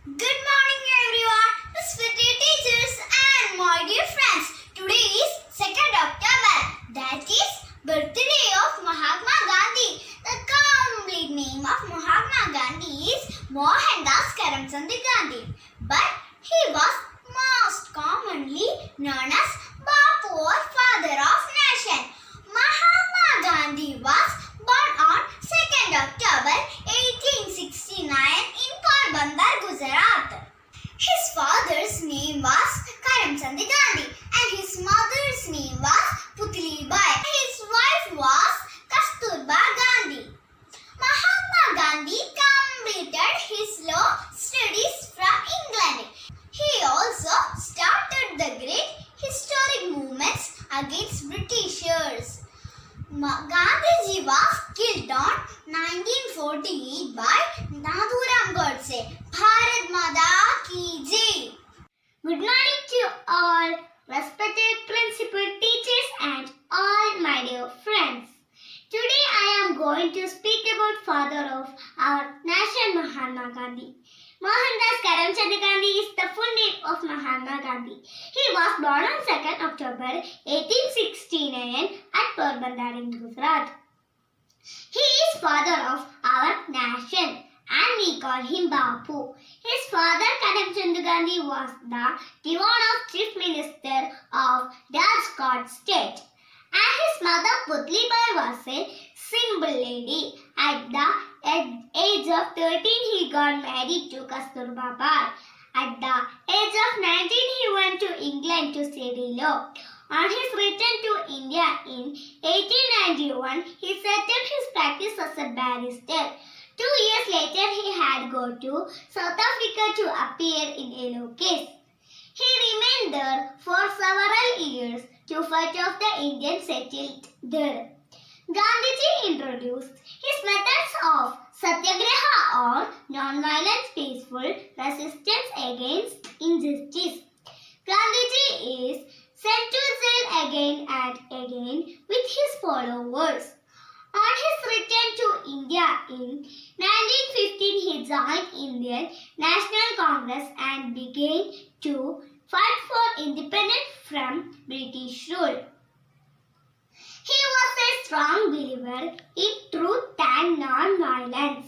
Good morning everyone, respected teachers and my dear friends. Today is 2nd October, that is birthday of Mahatma Gandhi. The complete name of Mahatma Gandhi is Mohandas Karamchand Gandhi, but he was most commonly known as Bapu or Father of Nation. Mahatma Gandhi was born on 2nd October 1869 in Porbandar, Gujarat. His father's name was Karamchand Gandhi and his mother's name was Putlibai. His wife was Kasturba Gandhi. Mahatma Gandhi completed his law studies from England. He also started the great historic movements against Britishers. Gandhiji was killed on 1948 by Nathuram Godse. Bharat Mata Ki Jai. Good morning to all respected principal teachers and all my dear friends. Today I am going to speak about father of our nation, Mahatma Gandhi. Mohandas Karamchand Gandhi is the full name of Mahatma Gandhi. He was born on 2nd October 1869 at Porbandar in Gujarat. He is father of our nation and we call him Bapu. His father Karamchand Gandhi was the Diwan of Chief Minister of Rajkot state and his mother Putlibai was a simple lady. At the age of 13 he got married to Kasturba Bai. At the age of 19 he went to England to study law. On his return to India in 1891, he set up his practice as a barrister. 2 years later, he had gone to South Africa to appear in a law case. He remained there for several years to fight off the Indians settled there. Gandhiji introduced his methods of satyagraha or non-violent peaceful resistance against injustice. Gandhiji is sent to jail again and again with his followers. On his return to India in 1915, he joined Indian National Congress and began to fight for independence from British rule. He was a strong believer in truth and non-violence.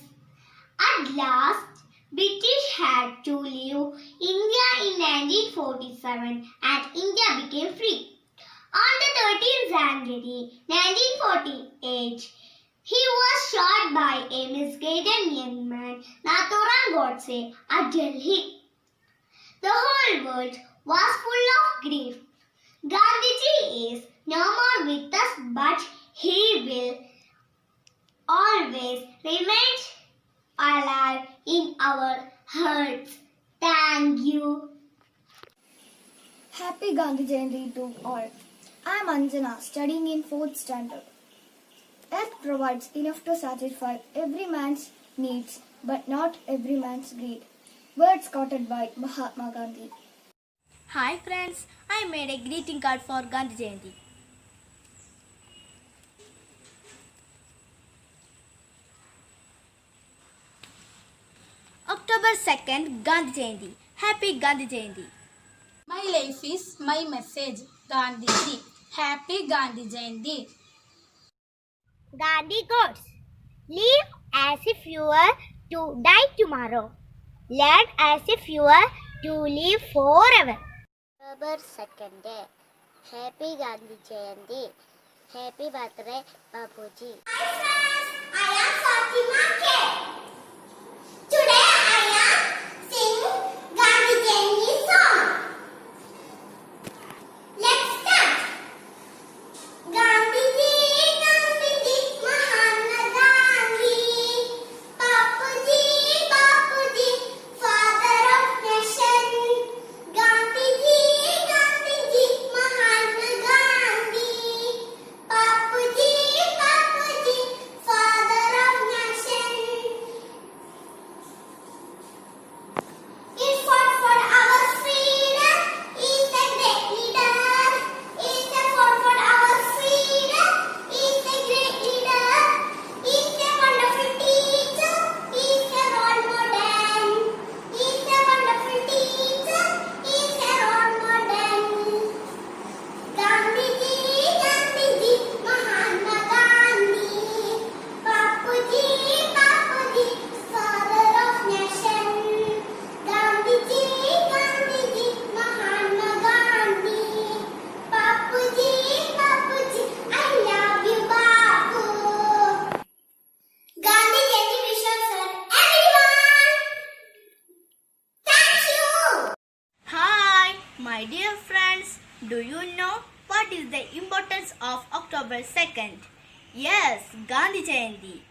At last, British had to leave India in 1947 and India became free. On the 13th January 1948, he was shot by a misguided young man, Nathuram Godse, at Delhi. The whole world was full of grief. Gandhiji is no more with us, but he will always remain alive in our hearts. Thank you. Happy Gandhi Jayanti to all. I am Anjana, studying in 4th standard. Earth provides enough to satisfy every man's needs, but not every man's greed. Words quoted by Mahatma Gandhi. Hi friends, I made a greeting card for Gandhi Jayanti. October 2nd, Gandhi Jayanti. Happy Gandhi Jayanti. My life is my message. Gandhiji. Happy Gandhi Jayanti. Gandhi quotes: live as if you were to die tomorrow. Learn as if you were to live forever. October 2nd day. Happy Gandhi Jayanti. Happy birthday, Bapuji. Hi friends, I am Fatima K. Today I am singing Gandhi Jayanti song. Let's start. Gandhiji, Gandhiji, Mahatma Gandhi. Bapuji, Bapuji, Father of Nation. Gandhiji, Gandhiji, Mahatma Gandhi. Bapuji, Bapuji, Father of Nation. My dear friends, do you know what is the importance of October 2nd? Yes, Gandhi Jayanti.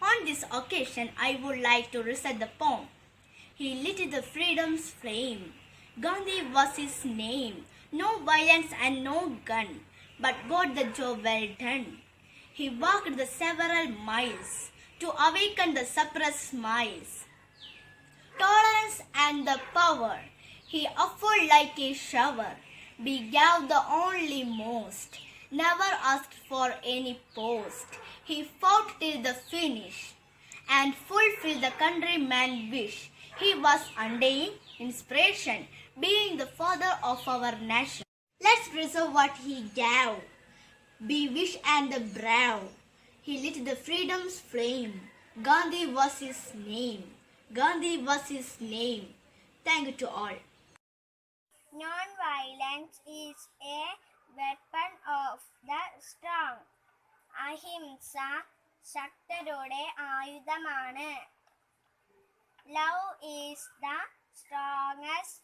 On this occasion, I would like to recite the poem. He lit the freedom's flame. Gandhi was his name. No violence and no gun, but got the job well done. He walked the several miles to awaken the suppressed smiles. Tolerance and the power he offered like a shower. We gave the only most, never asked for any post. He fought till the finish and fulfilled the countryman's wish. He was undying inspiration, being the father of our nation. Let's preserve what he gave. Be wish and the brave. He lit the freedom's flame. Gandhi was his name. Gandhi was his name. Thank you to all. Non-violence is a weapon of the strong. അഹിംസ ശക്തരുടെ ആയുധമാണ്. Love is the strongest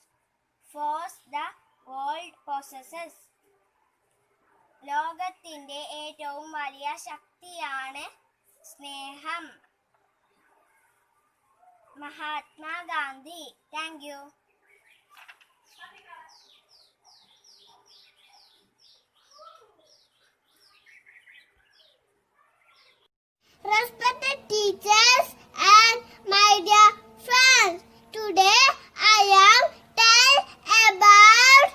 force the world possesses. ലോകത്തിന്റെ ഏറ്റവും വലിയ ശക്തിയാണ് സ്നേഹം. Mahatma Gandhi. Thank you. Respected teachers and my dear friends, today I am tell about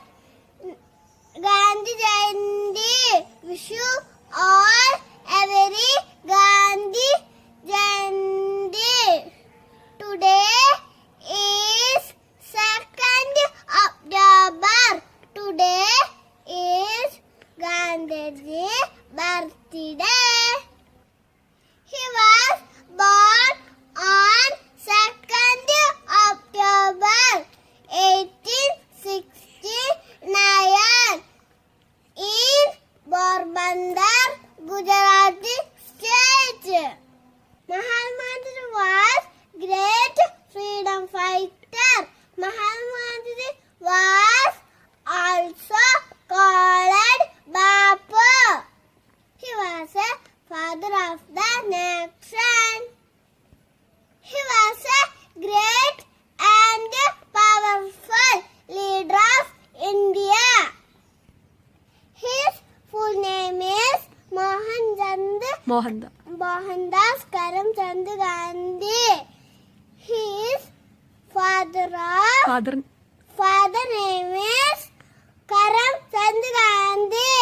Gandhi Jayanti. Wish you all a very Gandhi Jayanti. Today is 2nd October. Today is Gandhi's birthday. He was born on 2nd October 1869 in Porbandar, Gujarat state. Mahatma Gandhi was great freedom fighter. Mahatma Gandhi was also called Bapu. He was a father of the nation. He was a great and powerful leader of India. His full name is Mohandas Karamchand Gandhi. His father name is Karamchand Gandhi.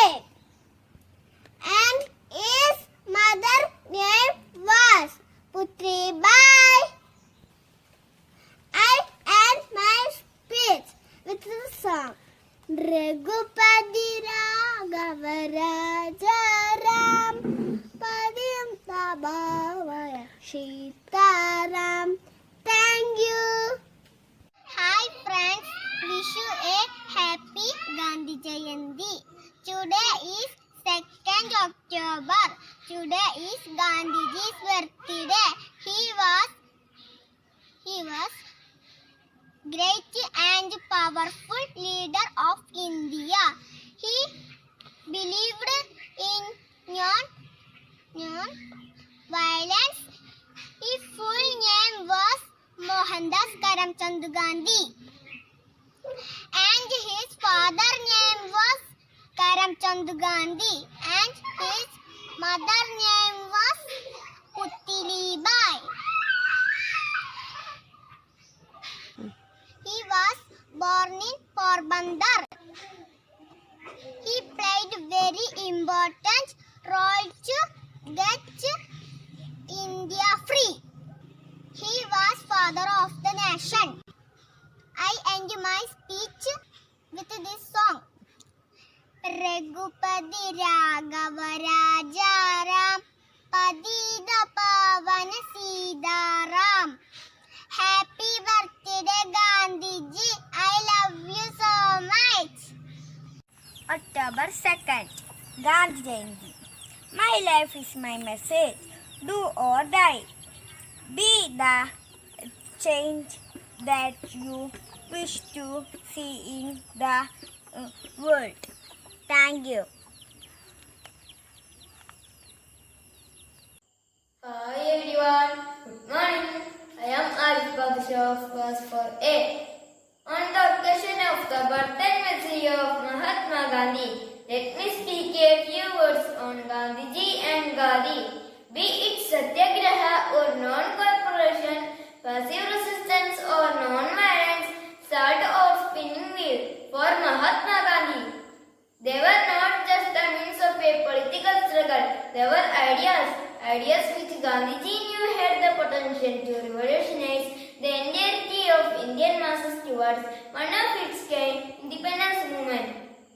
And his mother name was Putribai. I end my speech with the song Raghupati Raghava Rajaram Padiyam Tabhavaya Sitaram. Thank you. Hi friends, wish you a happy Gandhi Jayanti. Today is 2nd October. Today is Gandhiji's birthday. He was great and powerful leader of India. He believed in non-violence. His full name was Mohandas Karamchand Gandhi. And his father name was Karamchand Gandhi. And his mother name was Putribai. He was born in Porbandar. He played very important role to get India free. He was father of the nation. I end my speech with this song. Raghupati Raghava Rajaram Padida Pavana Sidaram. Happy birthday Gandhiji. I love you so much. October 2nd, Gandhi Jayanti. My life is my message. Do or die. Be the change that you wish to see in the world. Thank you. Hi everyone, good morning. I am Arif Badshah of class 4A. On the occasion of the birth anniversary of Mahatma Gandhi, let me speak a few words on Gandhiji and Gandhi. Be it Satyagraha or non-cooperation, passive resistance or non-violence, salt or spinning wheel, for Mahatma Gandhi, they were not just a means of a political struggle, they were ideas which Gandhiji knew had the potential to revolutionize the entirety of Indian masses towards one of its kind, independence movement.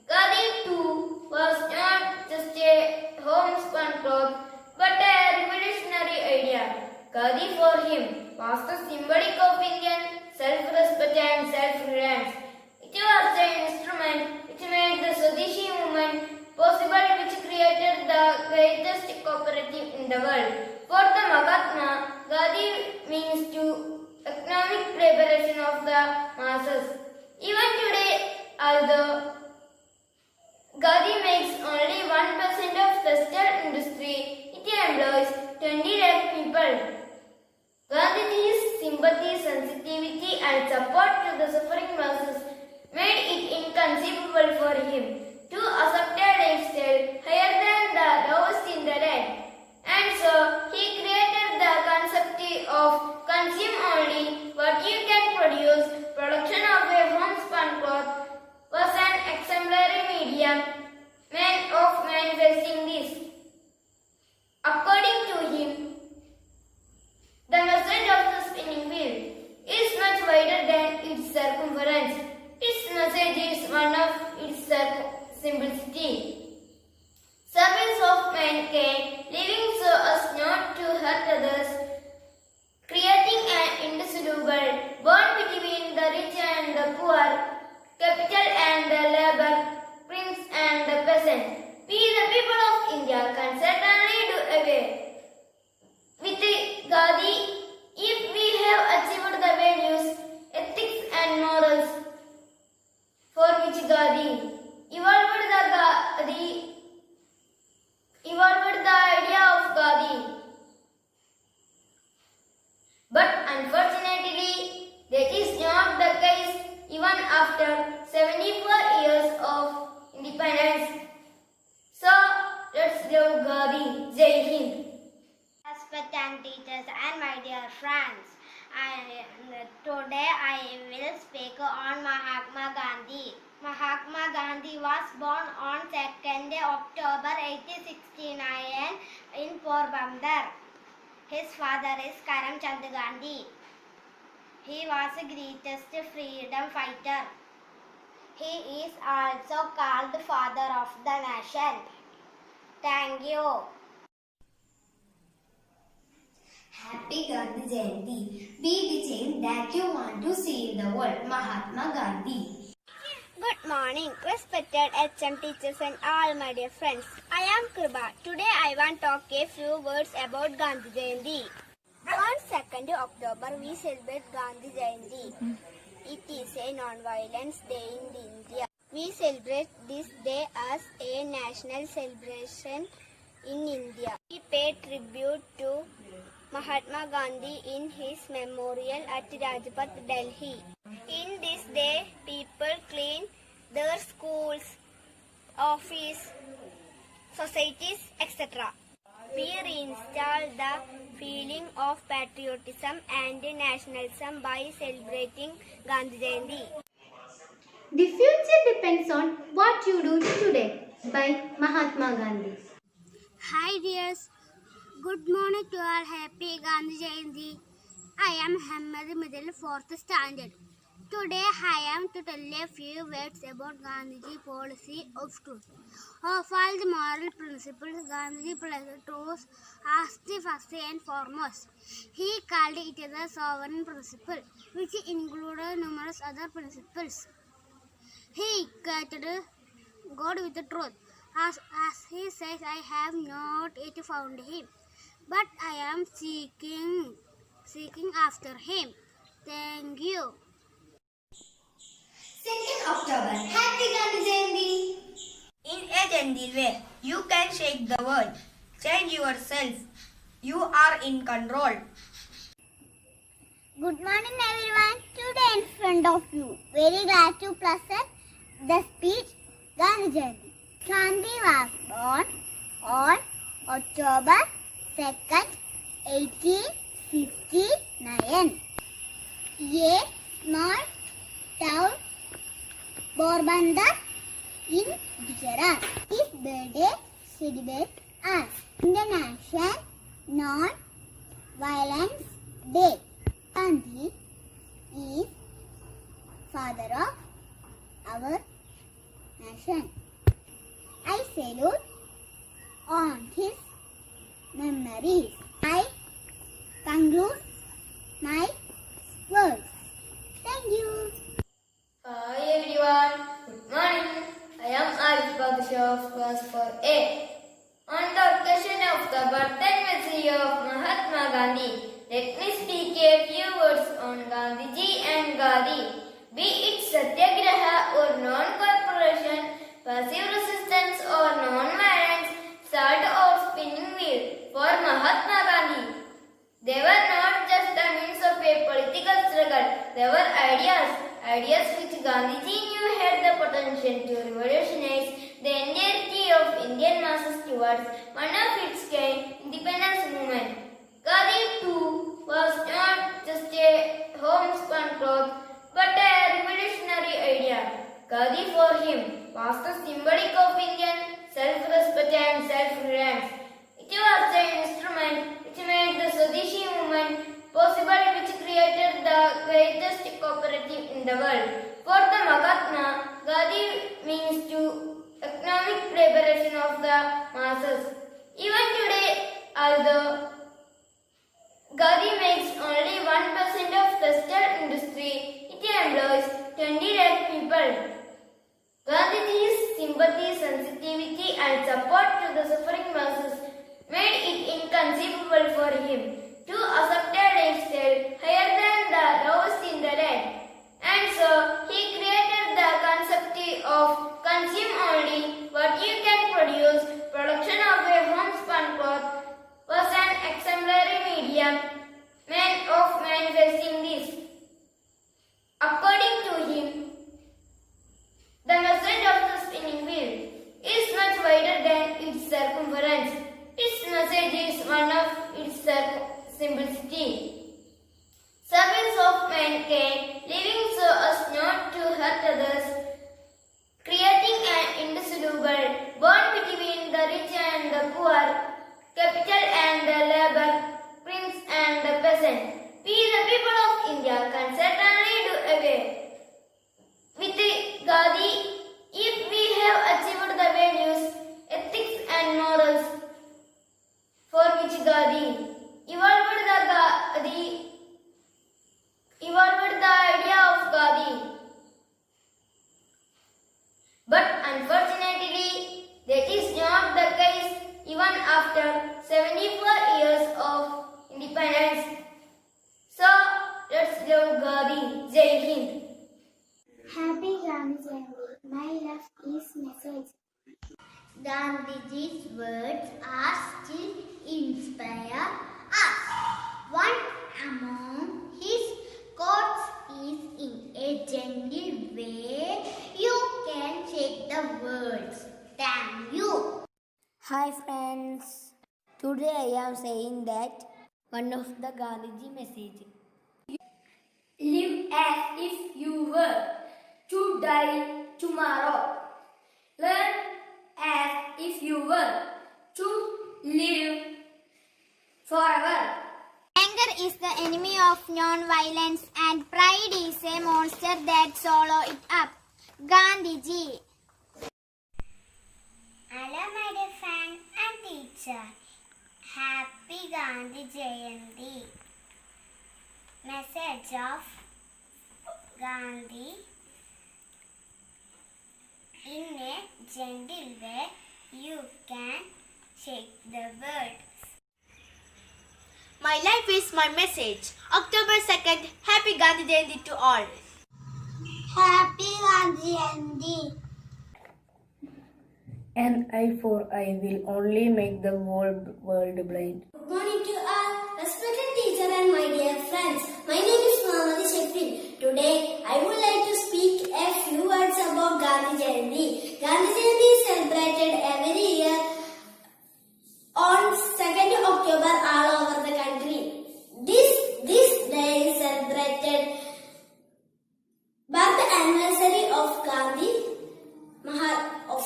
Gandhi too was not just a homespun cloth, but a revolutionary idea. Gandhi for him was the symbolic of Indian self-respect and self-reliance. It was the instrument which made the Swadeshi movement possible, which created the greatest cooperative in the world. For the Mahatma, Gandhi means to economic liberation of the masses. Even today, although Gandhi makes only 1% of textile industry, it employs 20 lakh people. Gandhiji's sympathy, sensitivity and support to the suffering masses made it inconceivable for him to accept a lifestyle higher than the lowest in the land. And so, he created the concept of consume only what you can produce. Production of a homespun cloth was an exemplary medium of manifesting this. According to him, the message of the spinning wheel is much wider than its circumference. Its message is one of its simplicity. Service of mankind, living so as not to hurt others, creating an indissoluble bond between the rich and the poor, capital and the labor, prince and the peasant. We, the people of India, can certainly do away with Gandhi if we have achieved the values, ethics and morals for which Gandhi evolved the idea of Gandhi. But unfortunately, that is not the case even after 74 years of independence. So, let's love Gandhi. Jai Hind. Respected teachers and my dear friends, today I will speak on Mahatma Gandhi. Mahatma Gandhi was born on 2nd October 1869 in Porbandar. His father is Karamchand Gandhi. He was the greatest freedom fighter. He is also called the father of the nation. Thank you. Happy Gandhi Jayanti. Be the change that you want to see in the world. Mahatma Gandhi. Good morning, respected HM teachers and all my dear friends. I am Kriba. Today I want to talk a few words about Gandhi Jayanti. On 2nd October we celebrate Gandhi Jayanti. It is a non-violence day in India. We celebrate this day as a national celebration in India. We pay tribute to Mahatma Gandhi in his memorial at Rajpath, Delhi. In this day, people clean their schools, office, societies, etc. We reinstall the feeling of patriotism and nationalism by celebrating Gandhi Jayanti. The future depends on what you do today by Mahatma Gandhi. Hi dears, good morning to all. Happy Gandhi Jayanti. I am Hamad Middle 4th standard. Today I am to tell a few words about Gandhiji policy of truth. Of all the moral principles, Gandhiji placed truth as the first and foremost. He called it the sovereign principle, which included numerous other principles. He equated God with the truth. As he says, I have not yet found him, but I am seeking after him. Thank you. October. Happy Gandhi Jayanti! In a gentle way, you can shake the world. Change yourself. You are in control. Good morning everyone. Today in front of you, very glad to present the speech Gandhi Jayanti. Gandhi was born on October 2nd, 1859. A small town, Porbandar in Gujarat. His birthday celebrated as International Non-Violence Day. Gandhi is father of our nation. I salute on his memories. I conclude my words. Thank you. Hi everyone, good morning. I am Arif Bagusha of class 4A. On the occasion of the birth anniversary of Mahatma Gandhi, let me speak a few words on Gandhiji and Gandhi. Be it Satyagraha or non-cooperation, passive resistance or non-violence, salt or spinning wheel, for Mahatma Gandhi, they were not just the means of a political struggle, they were ideas which Gandhiji knew had the potential to revolutionize the entirety of Indian masses towards one of its kind, independence movement. Gandhi too was not just a homespun cloth, but a revolutionary idea. Gandhi for him was the symbolic of Indian self-respect and self-reliance. It was the instrument which made the Swadeshi movement possible, which created the greatest cooperative in the world. For the Mahatma, Gandhi means to economic liberation of the masses. Even today, although Gandhi makes only 1% of textile industry, it employs 20 lakh people. Gandhiji's sympathy, sensitivity and support to the suffering masses made it inconceivable for him to accept a lifestyle higher than the lowest in the land. And so, he created the concept of consume only what you can produce. Production of a homespun cloth was an exemplary medium of manifesting this. According to him, the message of the spinning wheel is much wider than its circumference. Its message is one of its simplicity. Service of mankind, living so as not to hurt others, creating an indissoluble bond between the rich and the poor, capital and the labor, prince and the peasant. We, the people of India, can certainly do away with Gandhi if we have achieved the values, ethics and morals for which Gandhi evolved the idea of Gandhi. But unfortunately, that is not the case even after 74 years of independence. So, let's love Gandhi. Jai Hind. Happy Gandhi Jayanti. My love is message. Gandhiji's words are still inspire us. One among his quotes is in a gentle way. You can check the words. Thank you. Hi friends. Today I am saying that one of the Gandhiji message. Live as if you were to die tomorrow. Learn as if you were to live forever. Anger is the enemy of non-violence and pride is a monster that swallow it up. Gandhiji. Hello my dear friend and teacher. Happy Gandhi Jayanti. Message of Gandhi in a gentle way. You can check the words. My life is my message. October 2nd, Happy Gandhi Jayanti to all. Happy Gandhi Jayanti. An eye for eye will only make the world blind. Good morning to all, respected teacher and my dear friends. My name is Mohammad Shafin. Today, I would like to speak a few words about Gandhi Jayanti. Gandhi Jayanti is celebrated every year on 2nd October all over the country. This day is celebrated birth anniversary of Gandhi,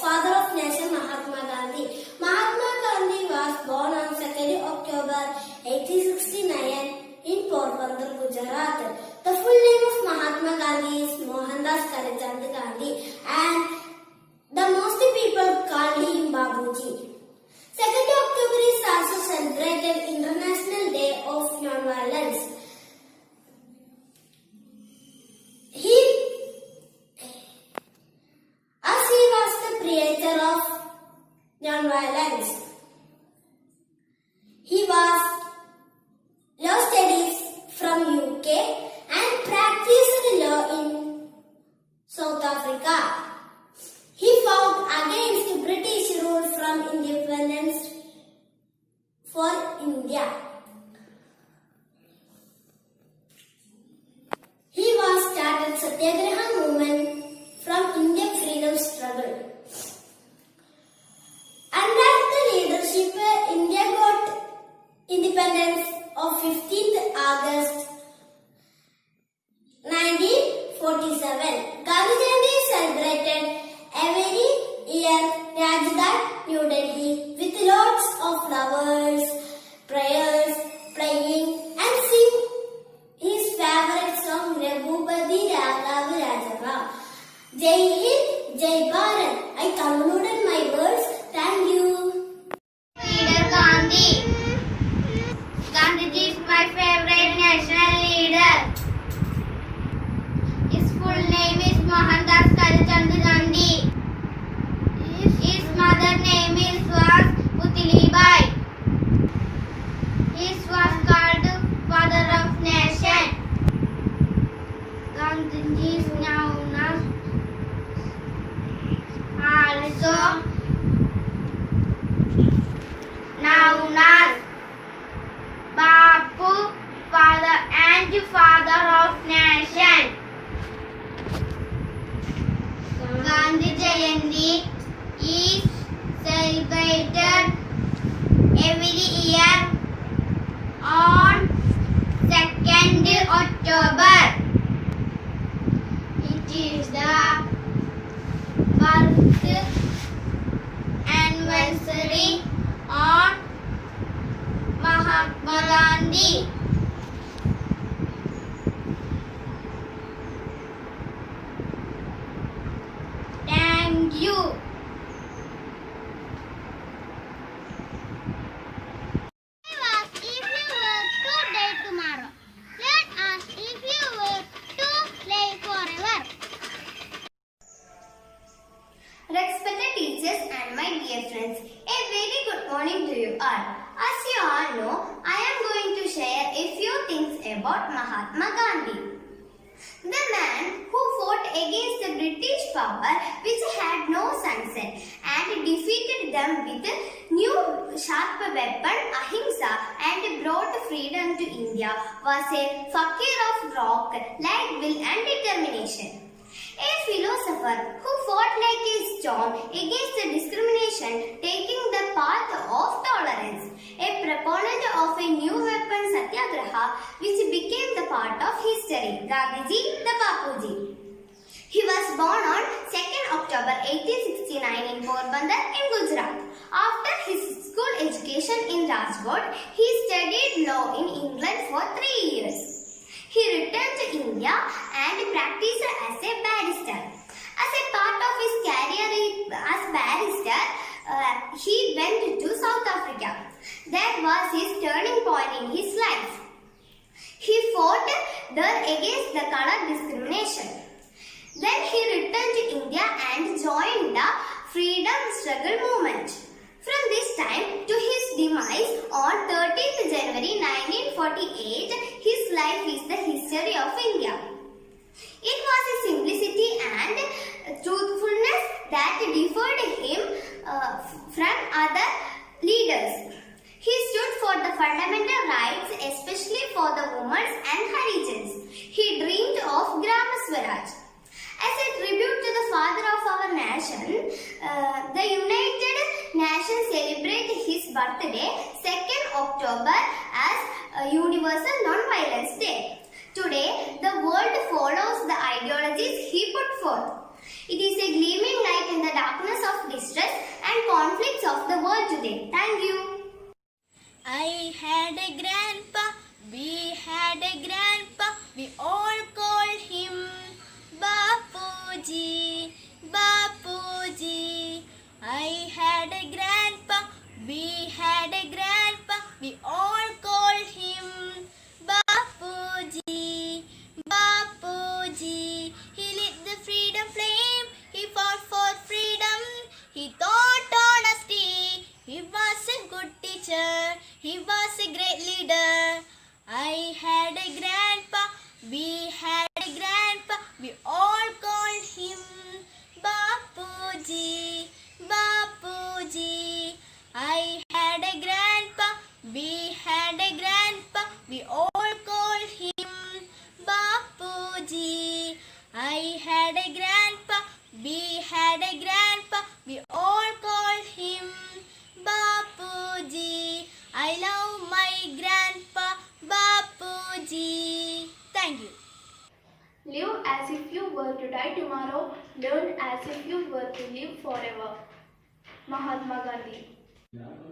father of nation Mahatma Gandhi. Mahatma Gandhi was born on 2nd October 1869 in Porbandar, Gujarat. The full name of Mahatma Gandhi is Mohandas Karamchand Gandhi, and the most people call him Babuji. 2nd October is also celebrated International Day of Non-Violence. He was the creator of non-violence. He was law studies from UK and practiced law in South Africa. He fought against British rule from independence for India. He was started Satyagraha movement from Indian freedom struggle. Under the leadership, India got independence of 15th August 1947. Gandhi Jayanti is celebrated every year Rajghat, New Delhi, with lots of flowers, prayers, playing and sing his favorite song Raghupati Raghav Rajaram. Jai Hind, Jai Bharat. I concluded my words. Thank you. Leader Gandhi. Gandhiji is my favorite national leader. His full name is Mohandas Karamchand Gandhi. His mother name was Putlibai. He was called father of nation. Gandhiji is known as also known as Bapu, father and father of nation. Gandhi Jayanti is celebrated every year on 2nd October. It is the birth anniversary on Mahatma Gandhi. Thank you. If you were to die tomorrow, let us if you were to live forever. Respected teachers and my dear friends, a very good morning to you all. As you all know, I am going to share a few things about Mahatma Gandhi. The man who fought against the British power which had no sunset and defeated them with a new sharp weapon Ahimsa and brought freedom to India was a fakir of rock, light will and determination. A philosopher who fought like a storm against the discrimination, taking the path of tolerance. A proponent of a new weapon Satyagraha, which became the part of history. Gandhiji, the Bapuji. He was born on 2nd October 1869 in Porbandar in Gujarat. After his school education in Rajkot, he studied law in England for 3 years. He returned to India and practiced as a barrister. As a part of his career as barrister, he went to South Africa. That was his turning point in his life. He fought there against the color discrimination. Then he returned to India and joined the freedom struggle movement. From this time to his demise on 13th January 1948, his life is the history of India. It was his simplicity Gujarat. As a tribute to the father of our nation, the United Nations celebrate his birthday 2nd October as Universal Non-Violence Day. Today, the world follows the ideologies he put forth. It is a gleaming light in the darkness of distress and conflicts of the world today. Thank you. I had a grandpa, we had a grandpa, we all called him Bapuji, Bapuji. I had a grandpa, we had a grandpa, we all called him Bapuji, Bapuji. He lit the freedom flame, he fought for freedom, he taught honesty, he was a good teacher, he was a great leader. I had a grandpa, we had a grandpa, we all called him Bapuji, Bapuji. I had a grandpa, we had a grandpa, we all called him Bapuji. I had a grandpa, we had a grandpa, we all called him Bapuji. I love my grandpa, Bapuji. Thank you. Live as if you were to die tomorrow. Learn as if you were to live forever. Mahatma Gandhi.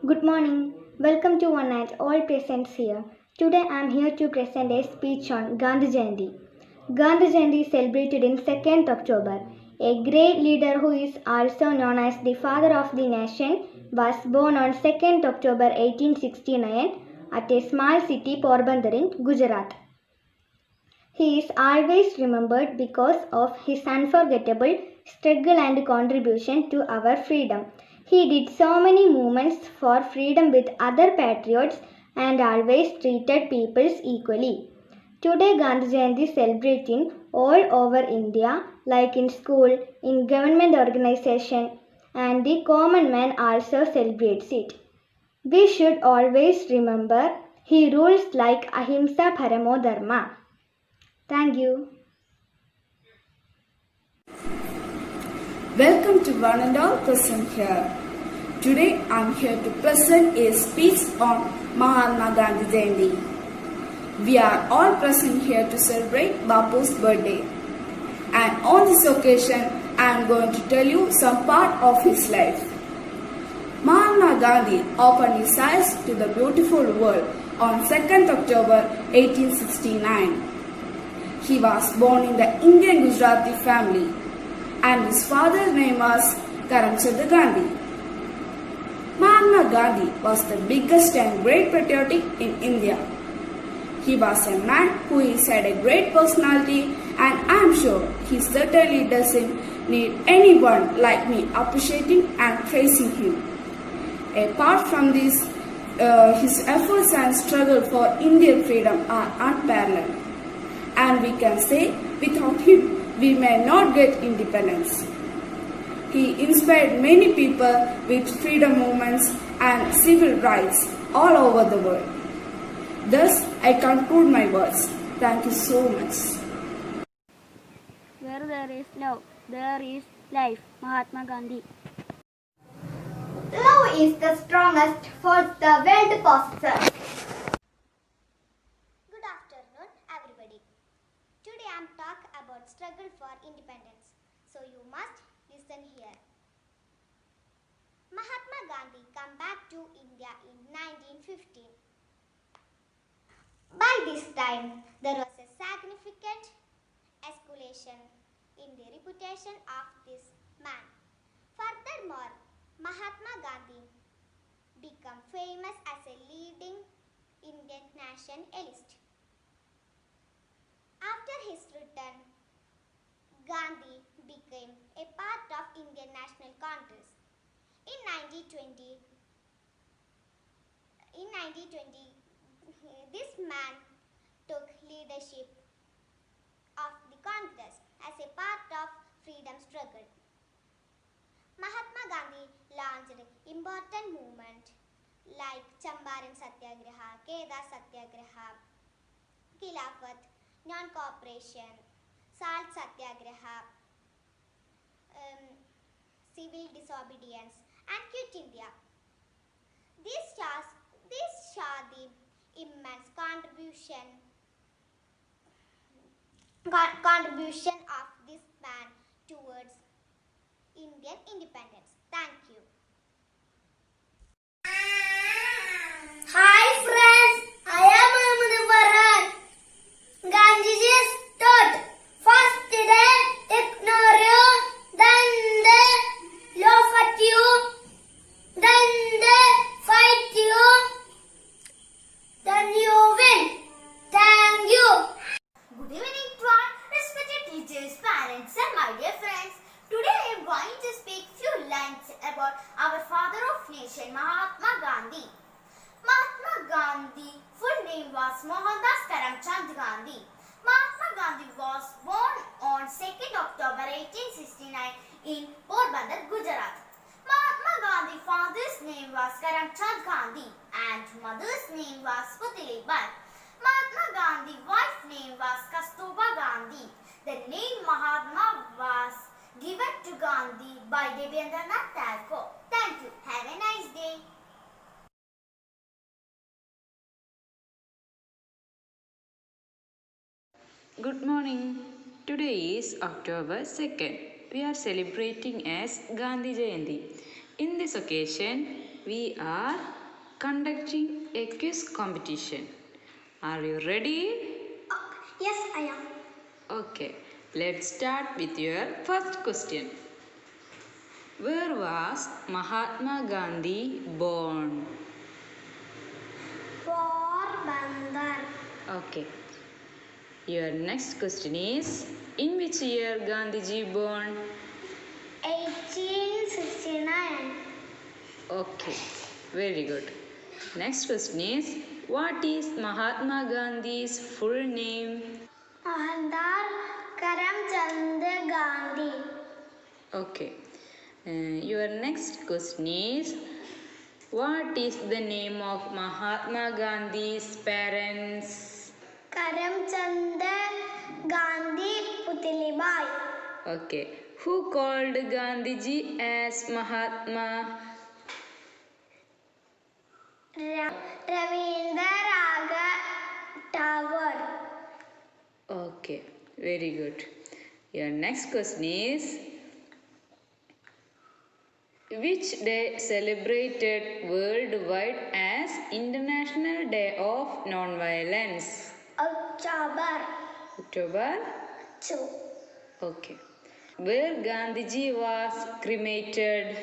Good morning. Welcome to one and all presents here. Today I am here to present a speech on Gandhi Jayanti. Gandhi Jayanti is celebrated in 2nd October. A great leader who is also known as the father of the nation was born on 2nd October 1869 at a small city Porbandar in Gujarat. He is always remembered because of his unforgettable struggle and contribution to our freedom. He did so many movements for freedom with other patriots and always treated people equally. Today Gandhi Jayanti is celebrated all over India, like in school, in government organization, and the common man also celebrates it. We should always remember he rules like Ahimsa Paramo Dharma. Thank you. Welcome to one and all present here. Today I am here to present a speech on Mahatma Gandhi Jayanti. We are all present here to celebrate Bapu's birthday. And on this occasion, I am going to tell you some part of his life. Mahatma Gandhi opened his eyes to the beautiful world on 2nd October 1869. He was born in the Indian Gujarati family and his father's name was Karamchand Gandhi. Mahatma Gandhi was the biggest and great patriotic in India. He was a man who had a great personality, and I am sure he certainly doesn't need anyone like me appreciating and praising him. Apart from this, his efforts and struggle for Indian freedom are unparalleled. And we can say, without him, we may not get independence. He inspired many people with freedom movements and civil rights all over the world. Thus, I conclude my words. Thank you so much. Where there is love, there is life. Mahatma Gandhi. Love is the strongest force the world possesses. Good afternoon, everybody. Today I am talking about struggle for independence. So you must listen here. Mahatma Gandhi came back to India in 1915. By this time, there was a significant escalation in the reputation of this man. Furthermore, Mahatma Gandhi became famous as a leading Indian nationalist. After his return, Gandhi became a part of Indian National Congress. In 1920, this man took leadership of the Congress as a part of freedom struggle. Mahatma Gandhi launched important movements like Champaran Satyagraha, Kedar Satyagraha, Khilafat, Non-Cooperation, Salt Satyagraha, Satyagraha, civil disobedience, and Quit India. These show the immense contribution of this man towards Indian independence. Thank you. Hi friends, I am Ahmed Farhan. Gandhiji's thought: first they ignore you, then they laugh at you, then they fight you, then you win. Thank you. Good evening to all respected teachers, parents and my dear friends. Today I am going to speak few lines about our father of nation, Mahatma Gandhi. Mahatma Gandhi full name was Mohandas Karamchand Gandhi. Mahatma Gandhi was born on 2nd October 1869 in Porbandar, Gujarat. Mahatma Gandhi's father's name was Karamchand Gandhi and mother's name was Putlibai. Mahatma Gandhi's wife's name was Kastuba Gandhi. The name Mahatma was given to Gandhi by Devendranath Tagore. Thank you. Have a nice day. Good morning. Today is October 2nd. We are celebrating as Gandhi Jayanti. In this occasion, we are conducting a quiz competition. Are you ready? Yes, I am. Okay, let's start with your first question. Where was Mahatma Gandhi born? Porbandar. Okay. Your next question is, in which year Gandhiji born? 1869. Okay, very good. Next question is, what is Mahatma Gandhi's full name? Mohandas Karamchand Gandhi. Okay. Your next question is, what is the name of Mahatma Gandhi's parents? Karamchand Gandhi Putlibai. Okay. Who called Gandhiji as Mahatma? Rabindranath Tagore. Okay, very good. Your next question is, which day celebrated worldwide as International Day of Non-Violence? October 2. Okay. Where Gandhiji was cremated?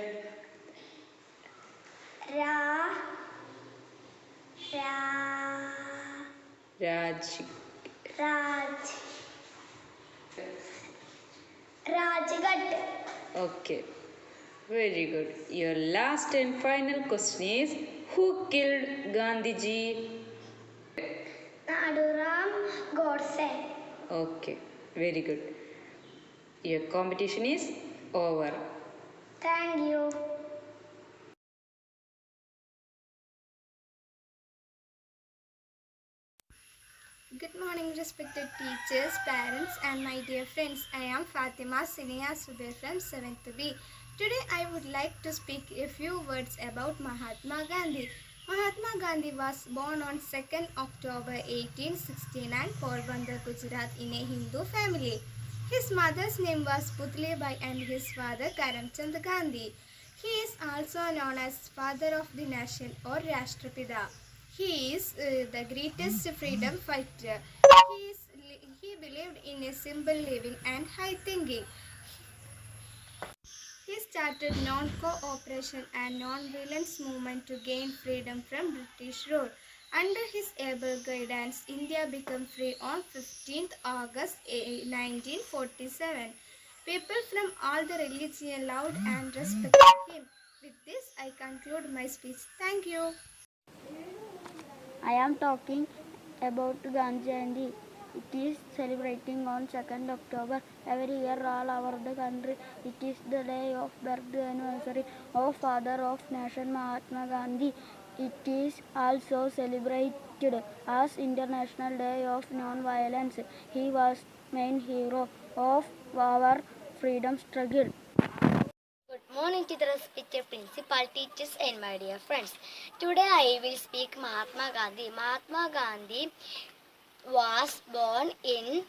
Raj. Rajghat. Okay. Very good. Your last and final question is, who killed Gandhiji? Naduram Godse. Okay. Very good. Your competition is over. Thank you. Good morning, respected teachers, parents, and my dear friends. I am Fatima Sinia Subir from 7th B. Today, I would like to speak a few words about Mahatma Gandhi. Mahatma Gandhi was born on 2nd October 1869, Porbandar, Gujarat, in a Hindu family. His mother's name was Putlibai and his father Karamchand Gandhi. He is also known as Father of the Nation or Rashtrapita. He is the greatest freedom fighter. He believed in a simple living and high thinking. He started non-cooperation and non-violence movement to gain freedom from British rule. Under his able guidance, India became free on 15th August 1947. People from all the religions loved and respected him. With this, I conclude my speech. Thank you. I am talking about Gandhi Jayanti. It is celebrating on 2nd October. Every year all over the country, it is the day of birth anniversary of Father of Nation Mahatma Gandhi. It is also celebrated as International Day of Non-Violence. He was main hero of our freedom struggle. Good morning to the respected principal, teachers and my dear friends. Today I will speak Mahatma Gandhi. Mahatma Gandhi was born in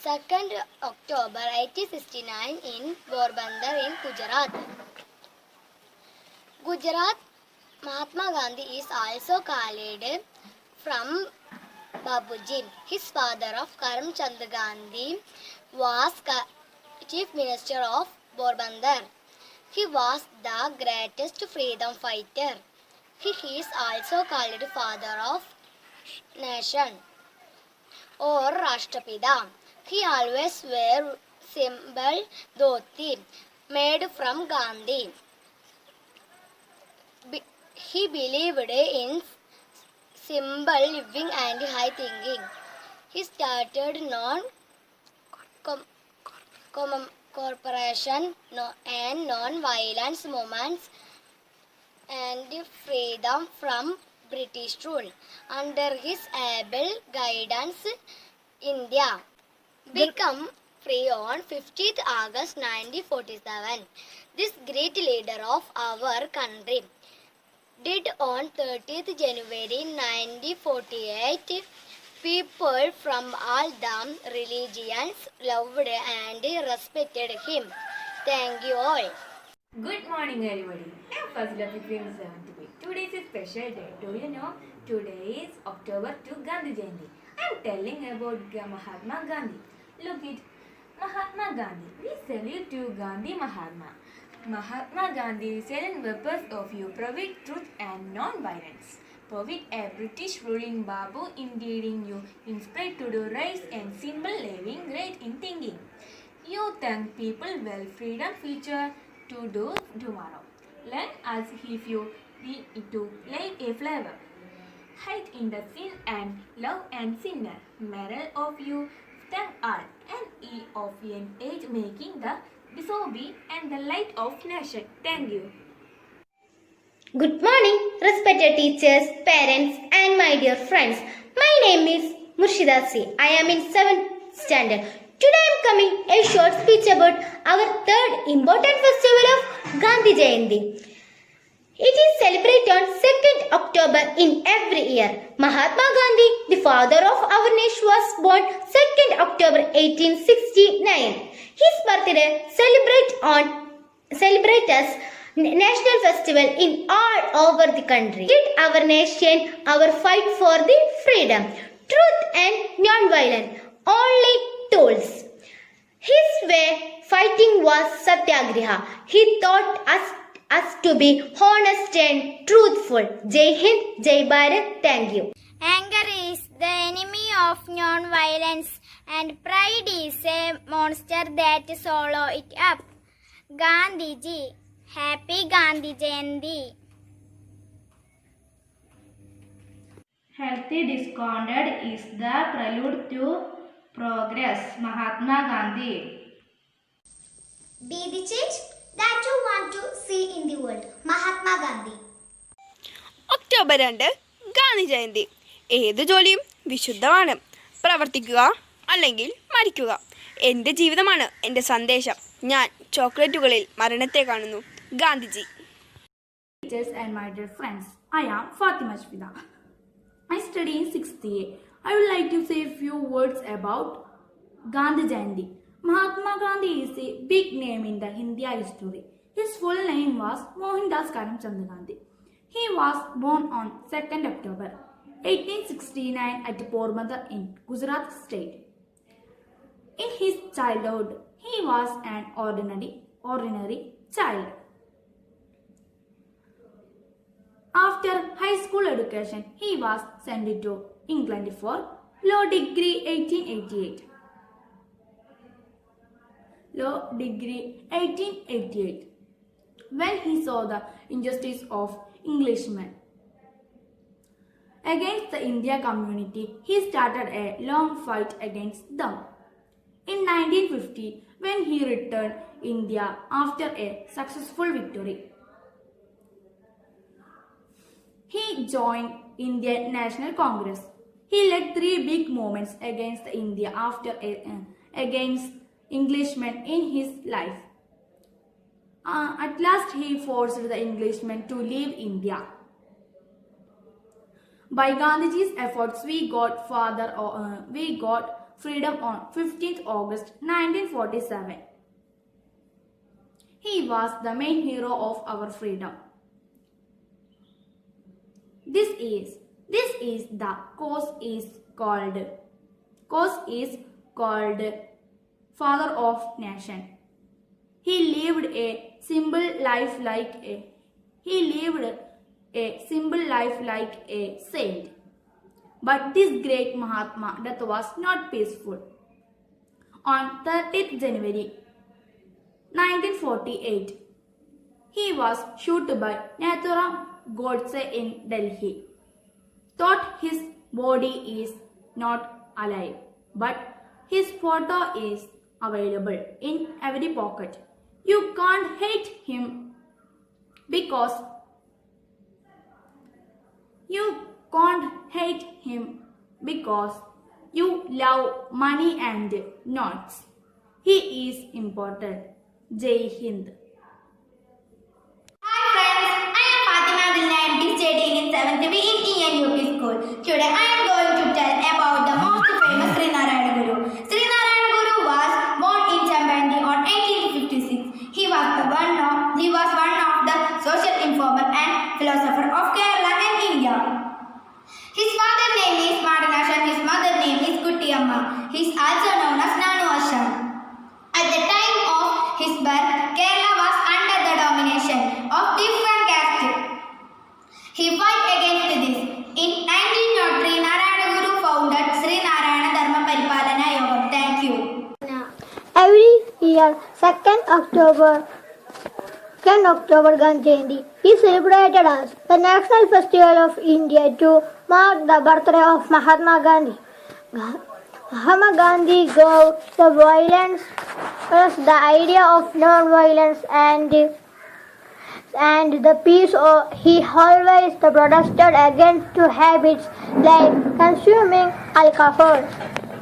2nd October 1869 in Porbandar in Gujarat. Mahatma Gandhi is also called from Babuji. His father of Karamchand Gandhi was Chief Minister of Porbandar. He was the greatest freedom fighter. He is also called father of nation or Rashtrapita. He always wore simple dhoti made from Gandhi. He believed in simple living and high thinking. He started non-cooperation and non-violence movements and freedom from British rule. Under his able guidance, India became free on 15th August 1947. This great leader of our country died on 30th January 1948. People from all the religions loved and respected him. Thank you all. Good morning, everybody. I'm Fazila Pitwin 7th grade. Today is a special day. Do you know? Today is October 2 Gandhi Jayanti. I'm telling about Mahatma Gandhi. Look it, Mahatma Gandhi. We salute to Gandhi Mahatma. Mahatma Gandhi said purpose of you provide truth and non-violence. With a British ruling Babu indeeding you inspired to do rise and simple living, great in thinking. You thank people well freedom future to do tomorrow. Learn as if you need to live a flavor. Hide in the sin and love and sinner. Moral of you thank all and e of an age making the disobey and the light of nation. Thank you. Good morning, respected teachers, parents, and my dear friends. My name is Murshida C. I am in 7th standard. Today I am coming a short speech about our third important festival of Gandhi Jayanti. It is celebrated on 2nd October in every year. Mahatma Gandhi, the father of our nation, was born 2nd October 1869. His birthday celebrate as national festival in all over the country. Did our nation, our fight for the freedom, truth and non-violence, only tools. His way fighting was satyagraha. He taught us to be honest and truthful. Jai Hind, Jai Bharat. Thank you. Anger is the enemy of non-violence and pride is a monster that swallow it up. Gandhiji. Happy Gandhi Jayanti. Healthy discontent is the prelude to progress. Mahatma Gandhi. Be the change that you want to see in the world. Mahatma Gandhi. October 2 Gandhi Jayanti. ഏത് ജോലിയും വിശുദ്ധമാണ്. പ്രവർത്തിക്കുക അല്ലെങ്കിൽ മരിക്കുക. എൻ്റെ ജീവിതമാണ് എൻ്റെ സന്ദേശം. ഞാൻ ചോക്ലേറ്റുകളിൽ മരണത്തെ കാണുന്നു. Gandhiji. Teachers and my dear friends, I am Fatima Shfida. I study in 6th A. I would like to say a few words about Gandhi Jayanti. Mahatma Gandhi is a big name in the India history. His full name was Mohandas Karamchand Gandhi. He was born on 2nd October 1869 at Porbandar in Gujarat state. In his childhood, he was an ordinary child. After high school education, he was sent to England for law degree 1888. When he saw the injustice of Englishmen against the India community, he started a long fight against them. In 1950, when he returned India after a successful victory, he joined Indian National Congress. He led 3 big movements against India Englishmen in his life. At last he forced the Englishmen to leave India. By Gandhiji's efforts, we got freedom on 15th August 1947. He was the main hero of our freedom. This is the cause is called Father of Nation. He lived a simple life like a saint. But this great Mahatma death was not peaceful. On 30th January 1948, he was shot by Nathuram Godse in Delhi. Thought his body is not alive, but his photo is available in every pocket. You can't hate him because you love money and notes. He is important. Jai Hind. Hi friends, I am Fatima Dilna and is studying in 7th B in ENUP school. Today I am going to tell about the most famous Sri Narayana Guru. Sri Narayana Guru was born in Chambandi on 1856. He was one of the social informer and philosopher of Kerala and India. His father's name is Madanash and his mother's name is Kuttiyamma. He is also known as Nanu Asham. At the time of his birth, Kerala was under the domination of different castes. He fought against this. In 1903, Narayana Guru founded Sri Narayana Dharma Paripalana Yogam. Thank you. Every year, 2nd October Gandhi Jayanti is celebrated as the national festival of India to mark the birthday of Mahatma Gandhi. Mahatma Gandhi gave the violence the idea of non-violence and the peace. He always protested against habits like consuming alcohol.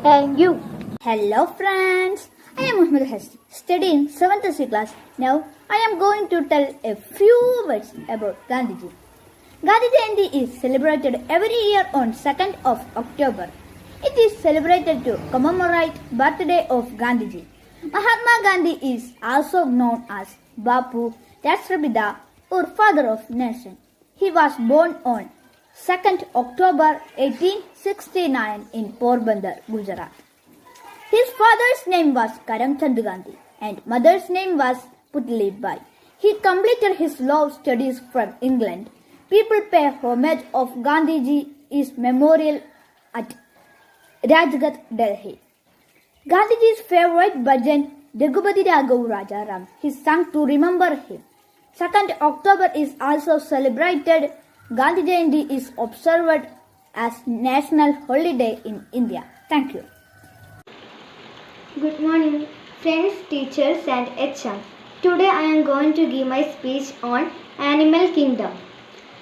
Thank you. Hello friends, I am Muhammad Hassan, studying 7th C class. Now I am going to tell a few words about Gandhiji. Gandhi Jayanti is celebrated every year on 2nd of October. It is celebrated to commemorate birthday of Gandhiji. Mahatma Gandhi is also known as Bapu, Rashtrapita or Father of Nation. He was born on 2nd October 1869 in Porbandar, Gujarat. His father's name was Karamchand Gandhi and mother's name was Putli Bai. He completed his law studies from England. People pay homage of Gandhiji's memorial at Rajghat, Delhi. Gandhiji's favorite bhajan, Daggubati Raghav Rajaram, he sang to remember him. 2nd October is also celebrated. Gandhi Jayanti is observed as national holiday in India. Thank you. Good morning, friends, teachers and HM. Today I am going to give my speech on Animal Kingdom.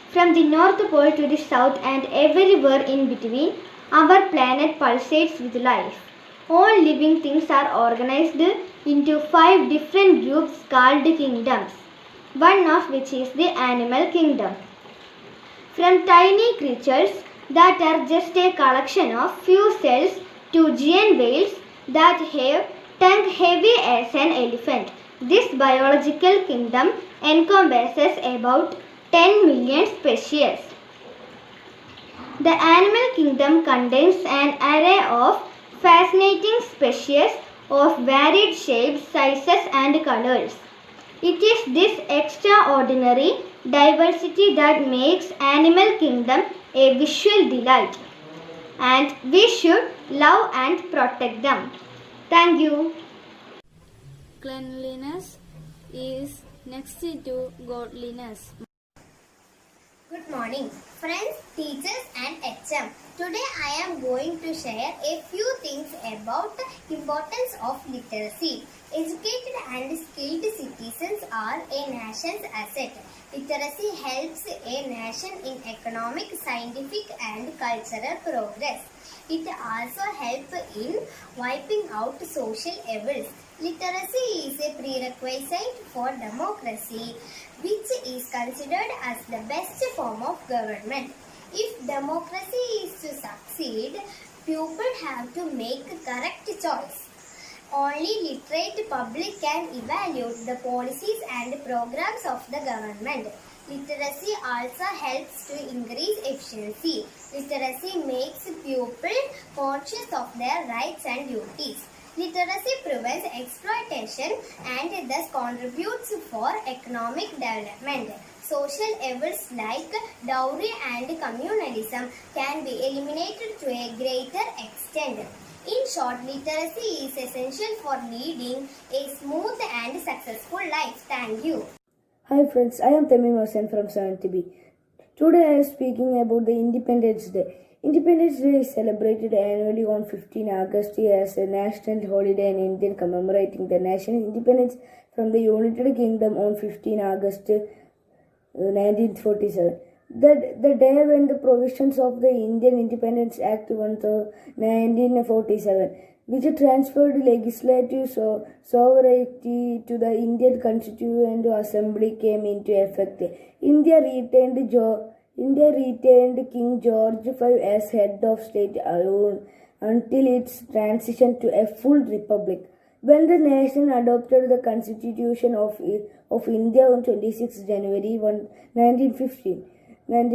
From the North Pole to the South and everywhere in between, our planet pulsates with life. All living things are organized into 5 different groups called kingdoms, one of which is the Animal Kingdom. From tiny creatures that are just a collection of few cells to giant whales that have tongue heavy as an elephant. This biological kingdom encompasses about 10 million species. The animal kingdom contains an array of fascinating species of varied shapes, sizes and colors. It is this extraordinary diversity that makes Animal Kingdom a visual delight, and we should love and protect them. Thank you. Cleanliness is next to godliness. Good morning, friends, teachers and HM. Today I am going to share a few things about the importance of literacy. Educated and skilled citizens are a nation's asset. Literacy helps a nation in economic, scientific and cultural progress. It also helps in wiping out social evils. Literacy is a prerequisite for democracy, which is considered as the best form of government. If democracy is to succeed, people have to make correct choice. Only literate public can evaluate the policies and programs of the government. Literacy also helps to increase efficiency. Literacy makes people conscious of their rights and duties. Literacy prevents exploitation and thus contributes for economic development. Social evils like dowry and communalism can be eliminated to a greater extent. In short, literacy is essential for leading a smooth and successful life. Thank you. Hi friends, I am Tamim Hossain from 7th B. Today I am speaking about the Independence Day. Independence Day is celebrated annually on 15 August as a national holiday in India, commemorating the national independence from the United Kingdom on 15 August 1947. The day when the provisions of the Indian Independence Act 1947, which transferred legislative sovereignty to the Indian Constituent Assembly, came into effect. India retained King George V as head of state alone until its transition to a full republic. When the nation adopted the Constitution of India on 26 January 1915 and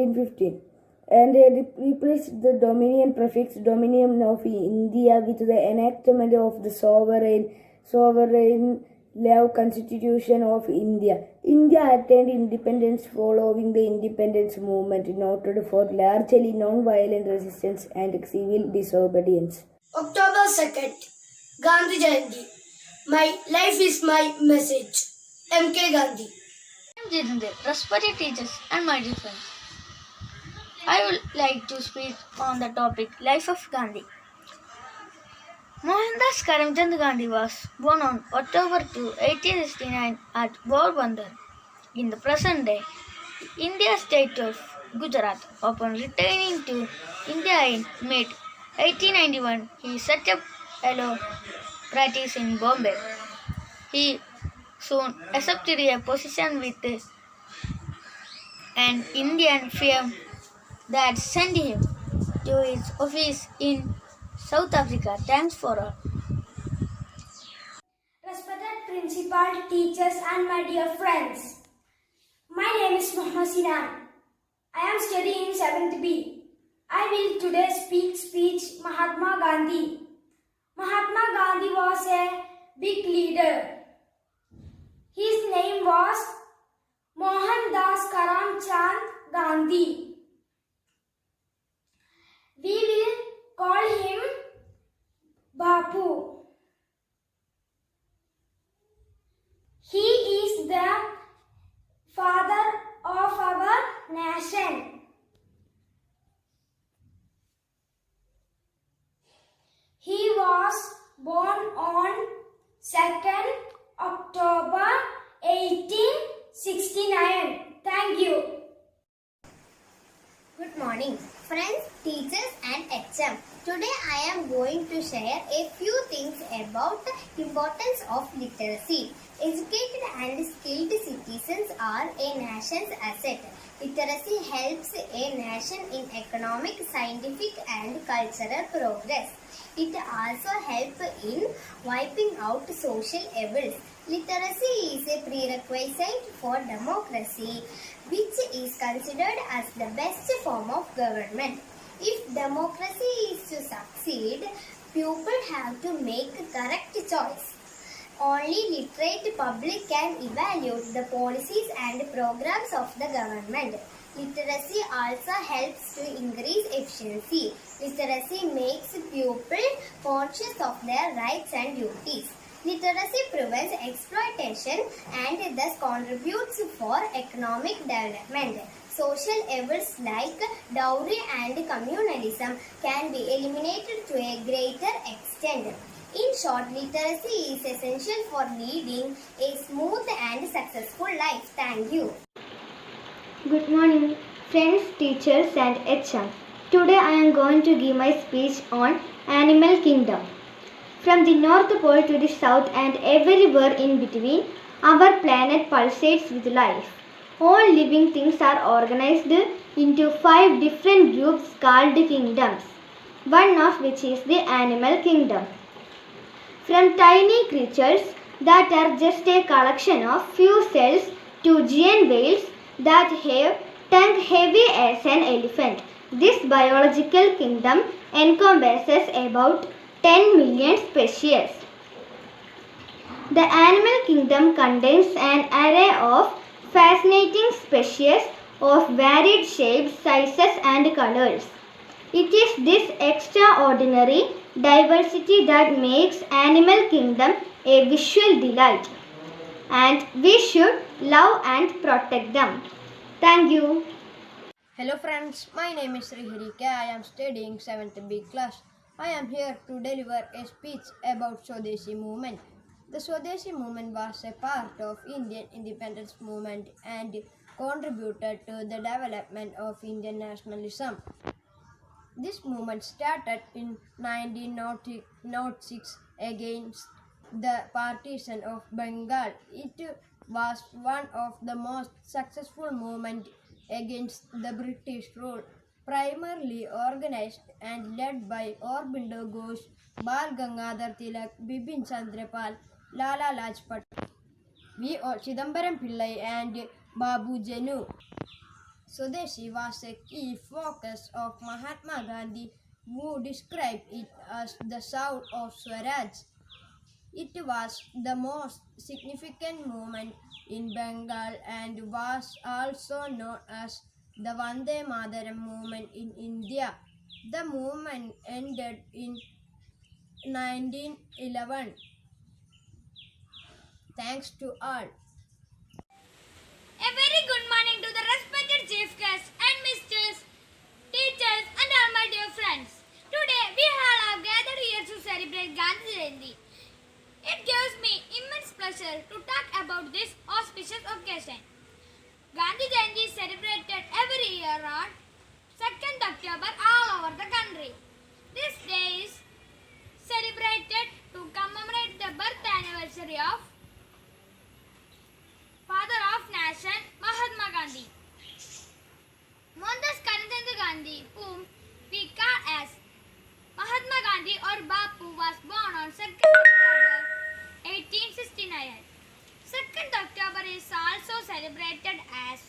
replaced the Dominion prefix Dominion of India with the enactment of the sovereign law Constitution of India. India attained independence following the independence movement, noted for largely non-violent resistance and civil disobedience. October 2nd, Gandhi Jayanti. My life is my message. M.K. Gandhi. I am Jitendra, respected teachers and my dear friends. I would like to speak on the topic Life of Gandhi. Mohandas Karamchand Gandhi was born on October 2, 1869 at Porbandar in the present day India state of Gujarat. Upon returning to India in mid-1891, he set up a law practice in Bombay. He soon accepted a position with an Indian firm that sent him to his office in South Africa. Thanks for all. Respected principal, teachers and my dear friends. My name is Muhammad Sinan. I am studying in 7th B. I will today speech Mahatma Gandhi. Mahatma Gandhi was a big leader. His name was Mohandas Karamchand Gandhi. We will call him Bapu. He is the father of our nation. He was born on 2nd October 1869. Thank you. Good morning, friends, teachers and HM. Today I am going to share a few things about the importance of literacy. Educated and skilled citizens are a nation's asset. Literacy helps a nation in economic, scientific and cultural progress. It also helps in wiping out social evils. Literacy is a prerequisite for democracy, which is considered as the best form of government. If democracy is to succeed, people have to make correct choice. Only literate public can evaluate the policies and programs of the government. Literacy also helps to increase efficiency. Literacy makes people conscious of their rights and duties. Literacy prevents exploitation and thus contributes for economic development. Social evils like dowry and communalism can be eliminated to a greater extent. In short, literacy is essential for leading a smooth and successful life. Thank you. Good morning, friends, teachers and HM. Today I am going to give my speech on Animal Kingdom. From the North Pole to the South and everywhere in between, our planet pulsates with life. All living things are organized into 5 different groups called kingdoms, one of which is the animal kingdom. From tiny creatures that are just a collection of few cells to giant whales that have tongue heavy as an elephant. This biological kingdom encompasses about 10 million species. The animal kingdom contains an array of fascinating species of varied shapes, sizes and colors. It is this extraordinary diversity that makes animal kingdom a visual delight, and we should love and protect them. Thank you. Hello friends, my name is Sriharika. I am studying 7th B class. I am here to deliver a speech about Swadeshi movement. The Swadeshi movement was a part of Indian independence movement and contributed to the development of Indian nationalism. This movement started in 1906 against the partition of Bengal. It was one of the most successful movements against the British rule, primarily organized and led by Aurobindo Ghosh, Bal Gangadhar Tilak, Bipin Chandra Pal, Lala Lajpat, V.O. Chidambaram Pillai and Babu Jenu. Swadeshi was a key focus of Mahatma Gandhi, who described it as the soul of Swaraj. It was the most significant movement in Bengal and was also known as the Vande Mataram movement in India. The movement ended in 1911. Thanks to all. A very good morning to the respected chief guests and misters, teachers and all my dear friends. Today we all have gathered here to celebrate Gandhi Jayanti. It gives me immense pleasure to talk about this auspicious occasion. Gandhi Jayanti is celebrated every year on 2nd October all over the country. This day is celebrated to commemorate the birth anniversary of Father of Nation, Mahatma Gandhi. Mohandas Karamchand Gandhi, whom we call as Mahatma Gandhi or Bapu, was born on 2nd October 1869. 2nd October is also celebrated as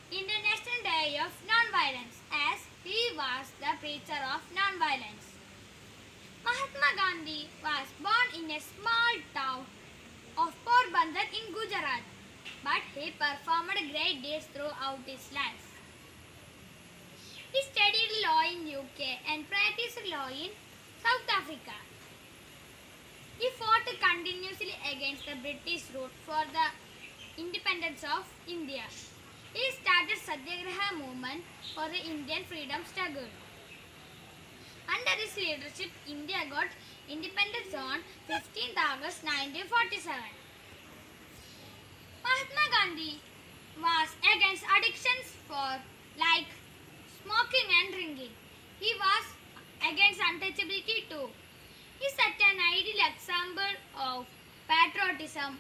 International Day of Non-Violence, as he was the preacher of non-violence. Mahatma Gandhi was born in a small town of Porbandar in Gujarat, but he performed great deeds throughout his life. He studied law in UK and practiced law in South Africa. He fought continuously against the British rule for the independence of India. He started Satyagraha movement for the Indian freedom struggle. Under his leadership, India got independence on 15th August 1947. Mahatma Gandhi was against addictions like smoking and drinking. He was against untouchability too. He set an ideal example of patriotism,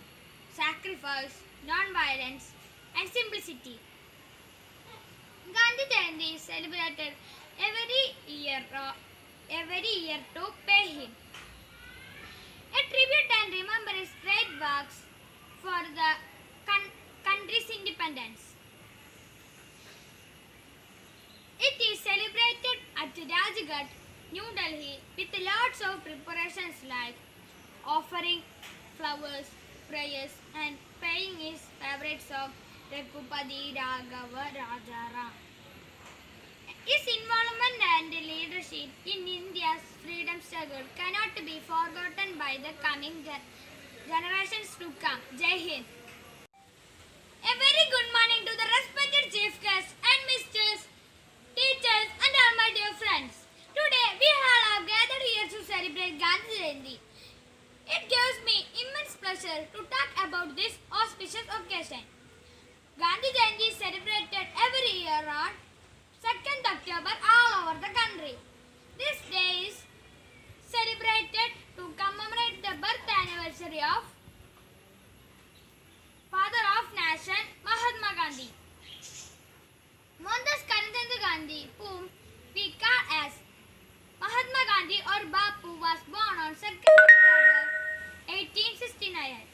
sacrifice, non-violence and simplicity. Gandhi Jayanti is celebrated every year to pay him a tribute and remember his great works for the country's independence. It is celebrated at Rajghat, New Delhi, with lots of preparations like offering flowers, prayers, and playing his favorite song Raghupati Raghava Rajaram. His involvement and leadership in India's freedom struggle cannot be forgotten by the coming generations to come. Jai Hind. A very good morning to the respected chief guests and misters, teachers and all my dear friends. Today we all have gathered here to celebrate Gandhi Jayanti. It gives me immense pleasure to talk about this auspicious occasion. Gandhi Jayanti is celebrated every year on 2nd October all over the country. This day is celebrated to commemorate the birth anniversary of Father of Nation Mahatma Gandhi. Mohandas Karamchand Gandhi, whom we call as Mahatma Gandhi or Bapu, was born on 2nd October 1869.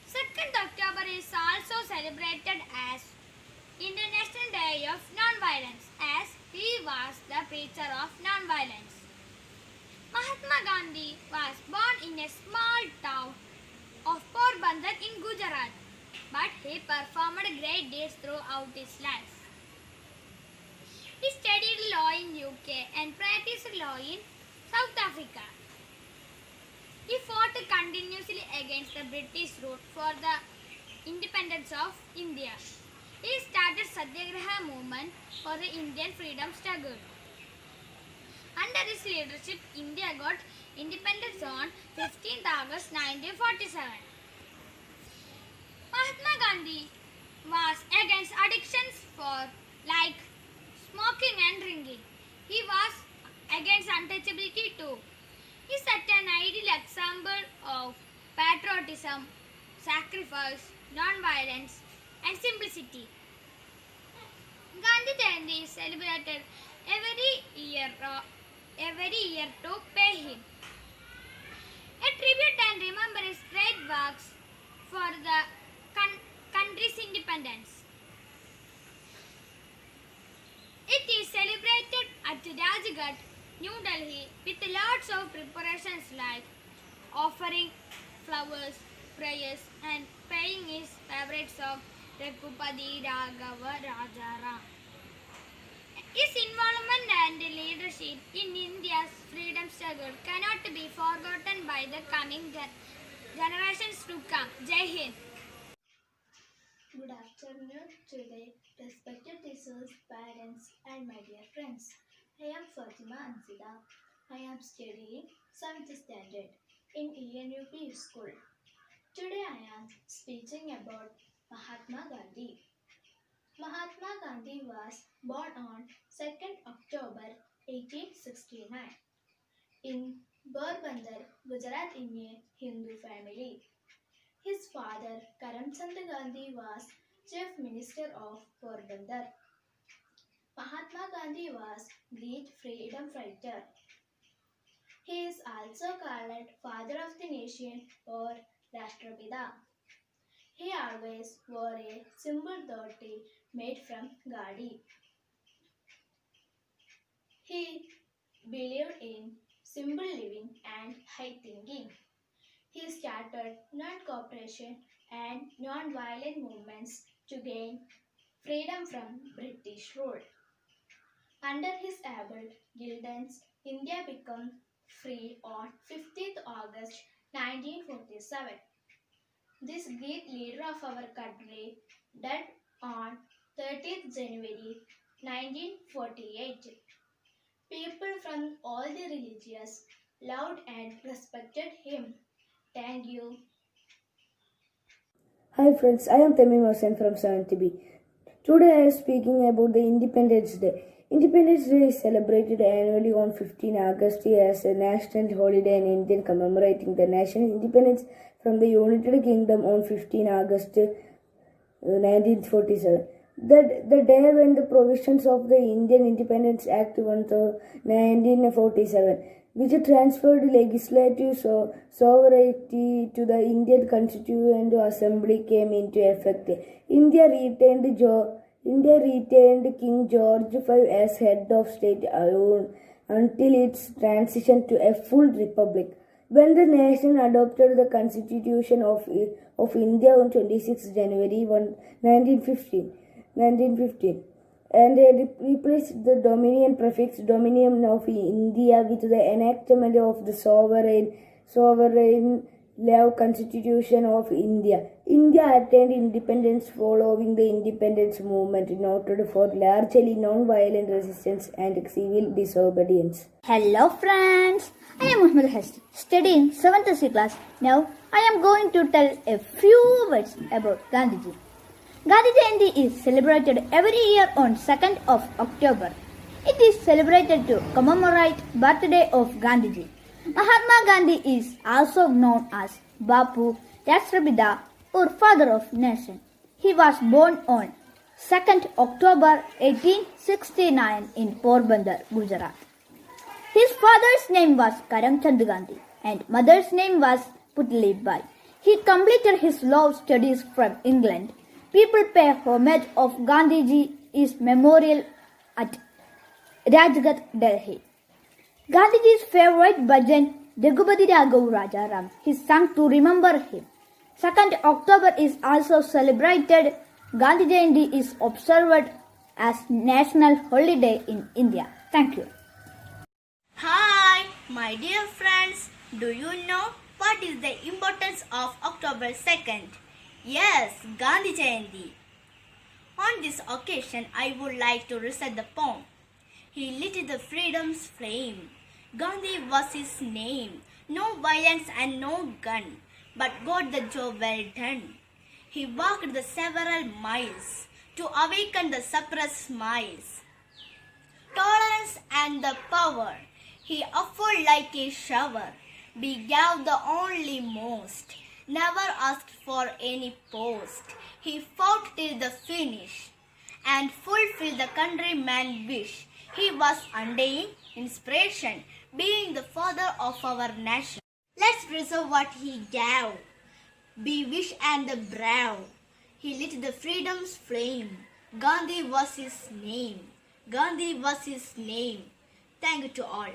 2nd October is also celebrated as International Day of Non-Violence, as he was the preacher of non-violence. Mahatma Gandhi was born in a small town of Porbandar in Gujarat, but he performed great deeds throughout his life. He studied law in UK and practiced law in South Africa. He fought continuously against the British rule for the independence of India. He started Satyagraha movement for the Indian freedom struggle. Under his leadership, India got independence on 15th August 1947. Mahatma Gandhi was against addictions like smoking and drinking. He was against untouchability too. He set an ideal example of patriotism, sacrifice, non-violence and simplicity. Gandhi Jayanti is celebrated every year to pay him a tribute and remember his great works for the country's independence. It is celebrated at Rajghat, New Delhi, with lots of preparations like offering flowers, prayers, and playing his favorite song Raghupati Raghava Rajaram. His involvement and leadership in India's freedom struggle cannot be forgotten by the coming generations to come. Jai Hind. Good afternoon to the respected teachers, parents, and my dear friends. I am Fatima Ansida. I am studying 7th standard in ENUP school. Today I am speaking about Mahatma Gandhi. Mahatma Gandhi was born on 2nd October 1869 in Porbandar, Gujarat, in a Hindu family. His father, Karamchand Gandhi, was Chief Minister of Porbandar. Mahatma Gandhi was great freedom fighter. He is also called Father of the Nation or Rashtrapita. He always wore a simple dhoti made from gadi. He believed in simple living and high thinking. He started non-cooperation and non-violent movements to gain freedom from British rule. Under his able guidance, India became free on 15th August 1947. This great leader of our country died on 30th January 1948. People from all the religions loved and respected him. Thank you. Hi friends, I am Tamim Hussain from 7th B. Today I am speaking about the Independence Day. Independence Day is celebrated annually on 15 August as a national holiday in India commemorating the national independence from the United Kingdom on 15 August 1947. The day when the provisions of the Indian Independence Act 1947, which transferred legislative sovereignty to the Indian Constituent Assembly, came into effect. India retained King George V as head of state until its transition to a full republic. When the nation adopted the Constitution of India on 26 January 1915, and replaced the Dominion prefix Dominion of India with the enactment of the sovereign law Constitution of India. India attained independence following the independence movement noted for largely non-violent resistance and civil disobedience. Hello friends, I am Muhammad Hassan, studying 7th C class. Now I am going to tell a few words about Gandhiji. Gandhi Jayanti is celebrated every year on 2nd of October. It is celebrated to commemorate birthday of Gandhiji. Mahatma Gandhi is also known as Bapu Rashtrapita or Father of Nation. He was born on 2nd October 1869 in Porbandar, Gujarat. His father's name was Karamchand Gandhi and mother's name was Putli Bai. He completed his law studies from England. People pay homage of Gandhiji's memorial at Rajghat, Delhi. Gandhiji's favorite bhajan, Jagbati Raghav Rajaram, is sung to remember him. 2nd October is also celebrated. Gandhi Jayanti is observed as national holiday in India. Thank you. Hi, my dear friends. Do you know what is the importance of October 2nd? Yes, Gandhi Jayanti. On this occasion, I would like to recite the poem. He lit the freedom's flame. Gandhi was his name. No violence and no gun, but got the job well done. He walked the several miles to awaken the suppressed smiles. Tolerance and the power he offered like a shower. Be gave the only most. Never asked for any post. He fought till the finish and fulfilled the countryman's wish. He was undying inspiration, being the father of our nation. Let's preserve what he gave. Be wish and the brave. He lit the freedom's flame. Gandhi was his name. Gandhi was his name. Thank you to all.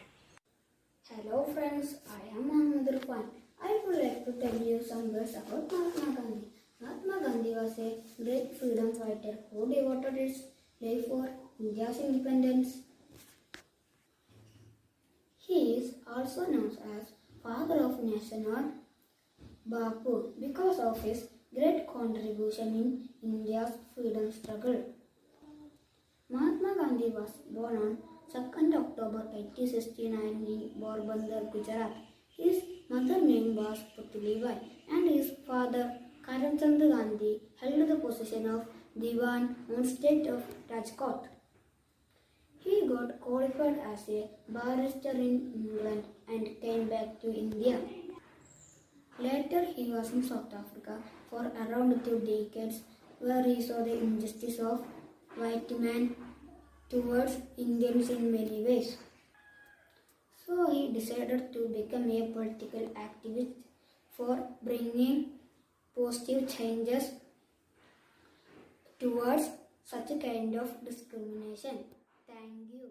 Hello friends, I am Mohammed Irfan. I would like to tell you some words about Mahatma Gandhi. Mahatma Gandhi was a great freedom fighter who devoted his life for India's independence. He is also known as Father of Nation or Bapu because of his great contribution in India's freedom struggle. Mahatma Gandhi was born on 2nd October 1869 in Porbandar, Gujarat. His mother name was Putli Bai and his father Karamchand Gandhi held the position of Diwan on state of Rajkot. He got qualified as a barrister in England and came back to India. Later he was in South Africa for around 2 decades where he saw the injustice of white men towards Indians in many ways. So he decided to become a political activist for bringing positive changes towards such a kind of discrimination. Thank you.